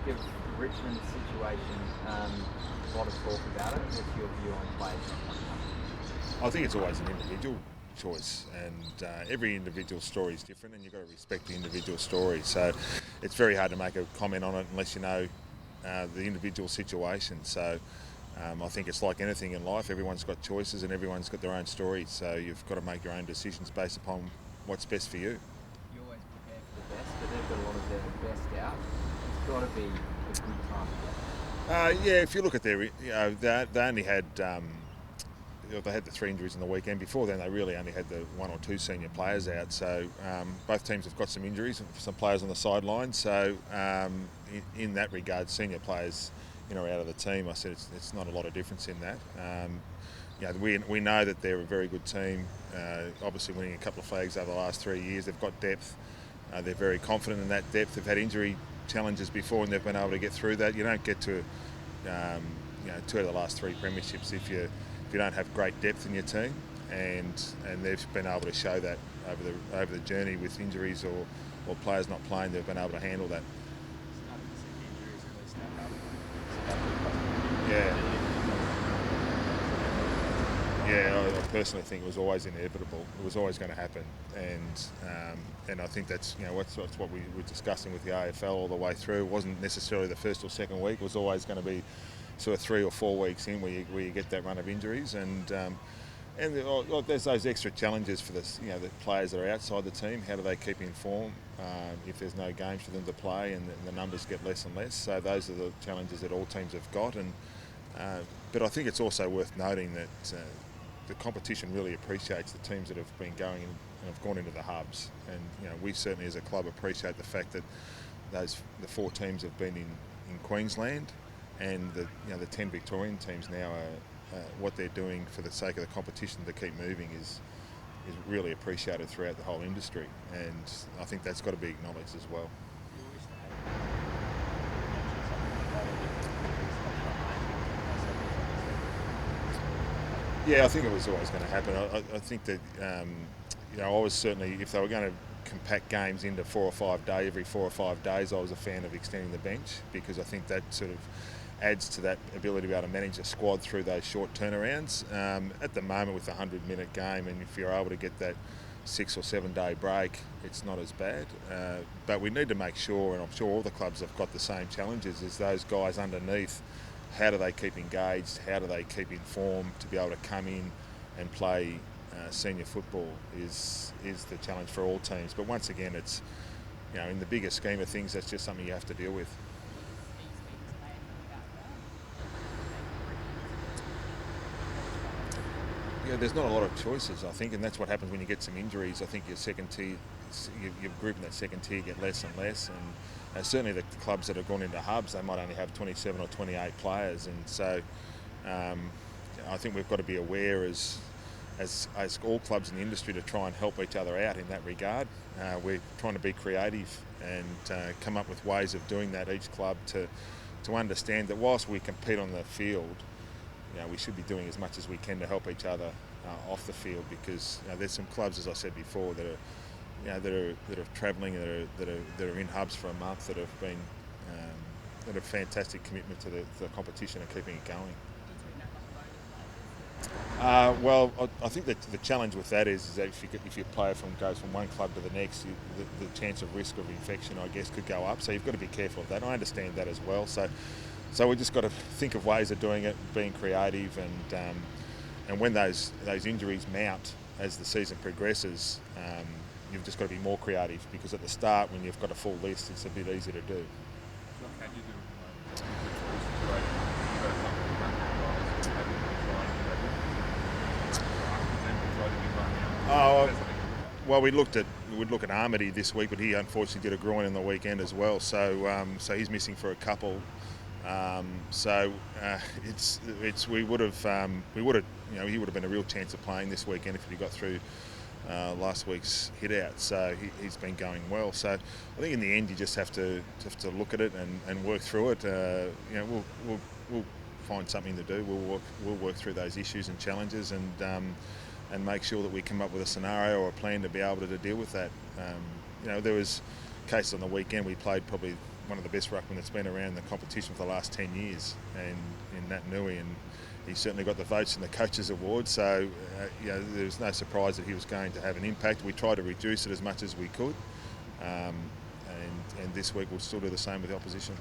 of Richmond's situation? A lot of talk about it. What's your view on players not coming up? I think it's always an individual choice, and every individual story is different, and you've got to respect the individual story. So it's very hard to make a comment on it unless you know the individual situation. So I think it's like anything in life. Everyone's got choices and everyone's got their own story. So you've got to make your own decisions based upon what's best for you. You always prepare for the best, but they've got a lot of their best out. It's got to be a good time. Yeah, if you look at their, they only had. They had the 3 injuries in the weekend. Before then, they really only had the 1 or 2 senior players out. So both teams have got some injuries, some players on the sideline. So in that regard, senior players, are out of the team. I said it's not a lot of difference in that. We know that they're a very good team. Obviously, winning a couple of flags over the last 3 years, they've got depth. They're very confident in that depth. They've had injury challenges before, and they've been able to get through that. You don't get to 2 out of the last 3 premierships if you don't have great depth in your team, and they've been able to show that over the journey with injuries or players not playing. They've been able to handle that. Yeah, I personally think it was always inevitable. It was always going to happen, and I think that's what we were discussing with the AFL all the way through. It wasn't necessarily the first or second week. It was always going to be sort of 3 or 4 weeks in where you get that run of injuries, and there's those extra challenges for the players that are outside the team. How do they keep in form if there's no games for them to play, and the numbers get less and less? So those are the challenges that all teams have got, but I think it's also worth noting that the competition really appreciates the teams that have been going and have gone into the hubs, and we certainly as a club appreciate the fact that the 4 teams have been in Queensland. And the 10 Victorian teams now what they're doing for the sake of the competition to keep moving is really appreciated throughout the whole industry, and I think that's got to be acknowledged as well. Yeah, I think it was always going to happen. I think that I was certainly, if they were going to compact games into 4 or 5 days, every 4 or 5 days, I was a fan of extending the bench, because I think that sort of adds to that ability to be able to manage a squad through those short turnarounds. At the moment, with a 100-minute game, and if you're able to get that 6 or 7 day break, it's not as bad. But we need to make sure, and I'm sure all the clubs have got the same challenges, is those guys underneath, how do they keep engaged, how do they keep in form to be able to come in and play senior football is the challenge for all teams. But once again, it's, in the bigger scheme of things, that's just something you have to deal with. Yeah, there's not a lot of choices, I think, and that's what happens when you get some injuries. I think your second tier, your group in that second tier get less and less, and certainly the clubs that have gone into hubs, they might only have 27 or 28 players, and so I think we've got to be aware as all clubs in the industry to try and help each other out in that regard. We're trying to be creative and come up with ways of doing that, each club to understand that whilst we compete on the field, we should be doing as much as we can to help each other off the field, because there's some clubs, as I said before, that are travelling, that are in hubs for a month, that have been that have fantastic commitment to the competition and keeping it going. Well, I think that the challenge with that is that if your player goes from one club to the next, the chance of risk of infection, I guess, could go up. So you've got to be careful of that. I understand that as well. So we just got to think of ways of doing it, being creative, and when those injuries mount as the season progresses, you've just got to be more creative, because at the start, when you've got a full list, it's a bit easier to do. Well, we'd look at Armady this week, but he unfortunately did a groin in the weekend as well. So he's missing for a couple. He would have he would have been a real chance of playing this weekend if he got through last week's hit out. So he's been going well. So I think in the end you just have to look at it and work through it. We'll find something to do. We'll work through those issues and challenges and make sure that we come up with a scenario or a plan to be able to deal with that. There was cases on the weekend. We played probably one of the best ruckmen that's been around the competition for the last 10 years, and in Nat Nui, and he certainly got the votes in the Coaches Award, so there was no surprise that he was going to have an impact. We tried to reduce it as much as we could, and this week we'll still do the same with the opposition.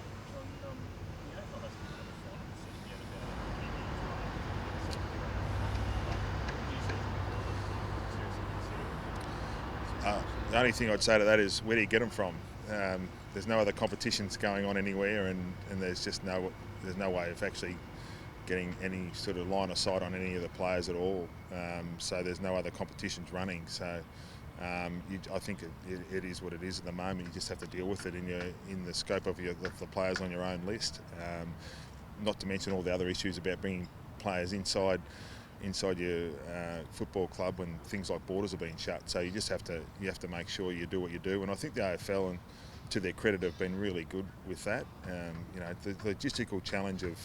The only thing I'd say to that is, where do you get them from? There's no other competitions going on anywhere, and there's just no way of actually getting any sort of line of sight on any of the players at all. So there's no other competitions running. So I think it is what it is at the moment. You just have to deal with it in the scope of the players on your own list. Not to mention all the other issues about bringing players inside your football club when things like borders are being shut. So you have to make sure you do what you do. And I think the AFL, and to their credit, have been really good with that. The logistical challenge of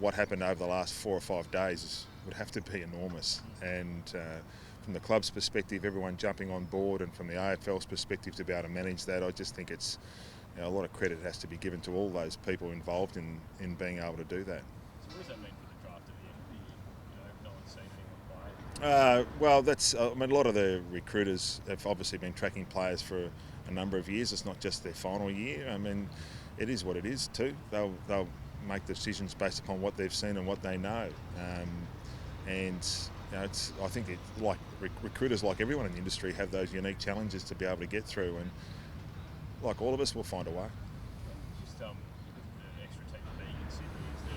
what happened over the last 4 or 5 days would have to be enormous. And from the club's perspective, everyone jumping on board, and from the AFL's perspective to be able to manage that, I just think it's a lot of credit has to be given to all those people involved in being able to do that. So what does that mean for the draft at the end of the year? No one's seen anyone play. Well, a lot of the recruiters have obviously been tracking players for a number of years. It's not just their final year. I mean, it is what it is too. They'll make decisions based upon what they've seen and what they know. I think like recruiters, like everyone in the industry, have those unique challenges to be able to get through, and like all of us, we'll find a way. Just the extra team being in Sydney, is there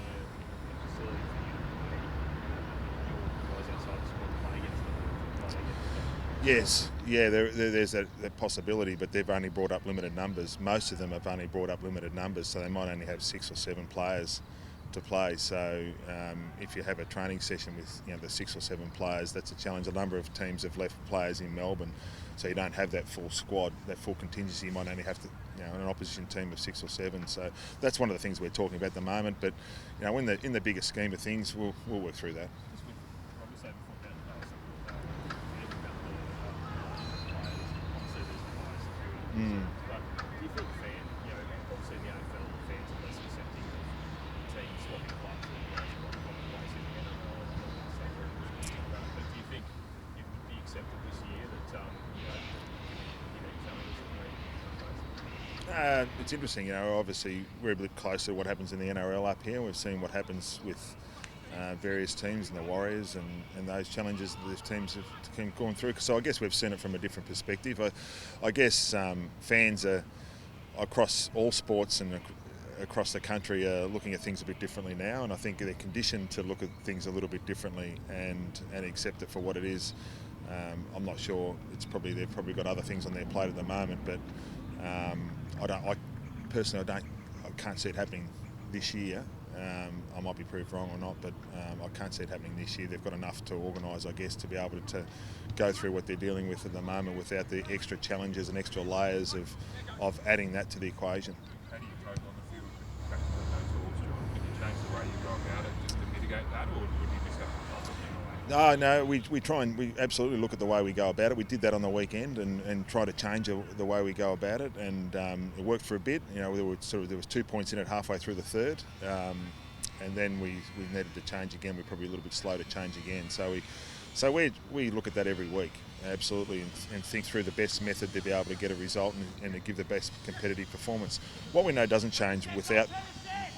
a facility for you to compete your guys outside the squad to play against them? Yes, yeah, there's that possibility, but they've only brought up limited numbers. Most of them have only brought up limited numbers, so they might only have 6 or 7 players to play. So if you have a training session with the 6 or 7 players, that's a challenge. A number of teams have left players in Melbourne, so you don't have that full squad, that full contingency. You might only have to, an opposition team of 6 or 7. So that's one of the things we're talking about at the moment. But in the bigger scheme of things, we'll work through that. But do you think obviously the AFL fans are less accepting of teams swapping clubs and swapping players in the NRL and all that stuff? But do you think it would be accepted this year that unique challenges are made? It's interesting, obviously we're a bit closer to what happens in the NRL up here. We've seen what happens with various teams and the Warriors and those challenges that those teams have gone through. So I guess we've seen it from a different perspective. I guess fans are across all sports and across the country are looking at things a bit differently now, and I think they're conditioned to look at things a little bit differently and accept it for what it is. I'm not sure. They've probably got other things on their plate at the moment, but I can't see it happening this year. I might be proved wrong or not, but I can't see it happening this year. They've got enough to organise, I guess, to be able to go through what they're dealing with at the moment without the extra challenges and extra layers of adding that to the equation. How do you cope on the field with practicing those rules, John? Can you change the way you go about it just to mitigate that, or would you just have to follow it in a way? No, we absolutely look at the way we go about it. We did that on the weekend and try to change the way we go about it, and it worked for a bit. There was 2 points in it halfway through the third, and then we needed to change again. We're probably a little bit slow to change again. So we look at that every week, absolutely, and think through the best method to be able to get a result and to give the best competitive performance. What we know doesn't change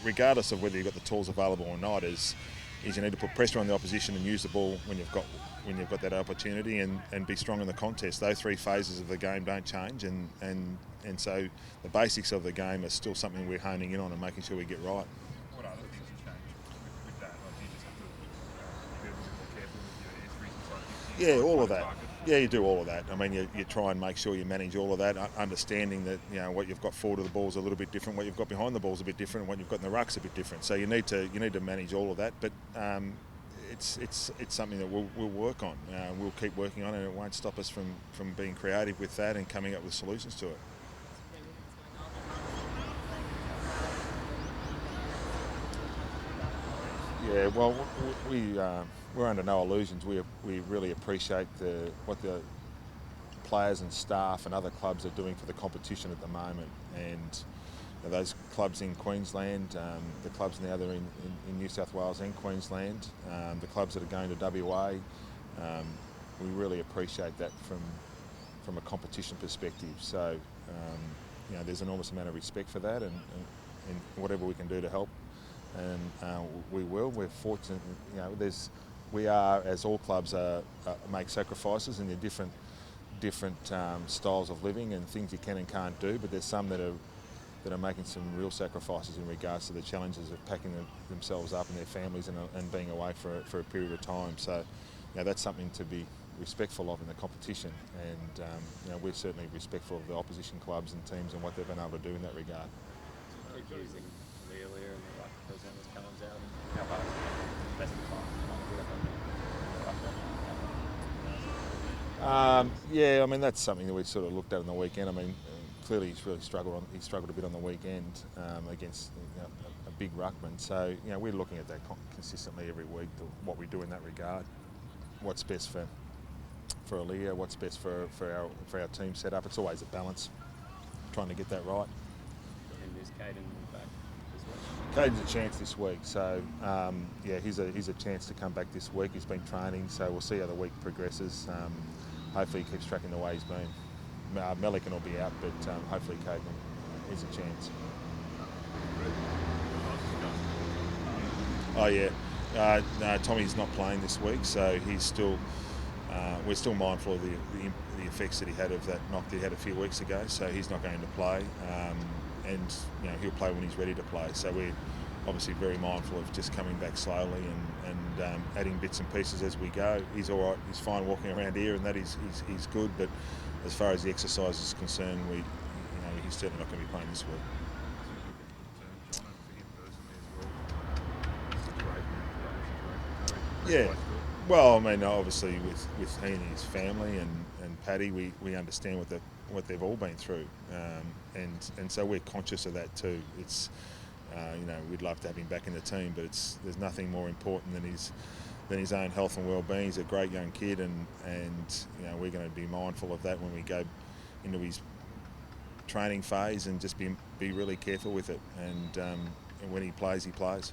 regardless of whether you've got the tools available or not, is you need to put pressure on the opposition and use the ball when you've got that opportunity, and be strong in the contest. Those 3 phases of the game don't change, and so the basics of the game are still something we're honing in on and making sure we get right. What other things have changed with that? Like, do you just have to be a little bit more careful with your entries and stuff? Yeah, all of that. Yeah, you do all of that. I mean, you try and make sure you manage all of that, understanding that what you've got forward of the ball is a little bit different, what you've got behind the ball is a bit different, and what you've got in the ruck's a bit different. So you need to manage all of that. But it's something that we'll work on. We'll keep working on it, and it won't stop us from being creative with that and coming up with solutions to it. Yeah, well, we're under no illusions. We really appreciate what the players and staff and other clubs are doing for the competition at the moment, and those clubs in Queensland, the clubs now that are in New South Wales and Queensland, the clubs that are going to WA. We really appreciate that from a competition perspective. So, there's an enormous amount of respect for that, and whatever we can do to help, and we will. We're fortunate, we are, as all clubs make sacrifices in their different styles of living and things you can and can't do, but there's some that are making some real sacrifices in regards to the challenges of packing themselves up and their families and being away for a period of time. So, that's something to be respectful of in the competition, and we're certainly respectful of the opposition clubs and teams and what they've been able to do in that regard. Keep using the earlier and the presenters comes out and how hard it's best of time. Yeah, I mean, that's something that we sort of looked at on the weekend. I mean, clearly he's really struggled. He struggled a bit on the weekend against a big ruckman. So we're looking at that consistently every week. What we do in that regard, what's best for Aaliyah, what's best for our team setup. It's always a balance, trying to get that right. And is Caden back this week? Caden's a chance this week, so he's a chance to come back this week. He's been training, so we'll see how the week progresses. Hopefully he keeps tracking the way he's been. Melican will be out, but hopefully Caden is a chance. Oh yeah, no, Tommy's not playing this week, so he's still. We're still mindful of the effects that he had of that knock that he had a few weeks ago, so he's not going to play, and he'll play when he's ready to play. So we're obviously very mindful of just coming back slowly and adding bits and pieces as we go. He's all right. He's fine walking around here, and that he's good. But as far as the exercise is concerned, he's certainly not going to be playing this week. Yeah. Well, I mean, obviously with he and his family and Paddy, we understand what they've all been through, and so we're conscious of that too. It's we'd love to have him back in the team, but there's nothing more important than his own health and well-being. He's a great young kid, and we're going to be mindful of that when we go into his training phase, and just be really careful with it. And when he plays, he plays.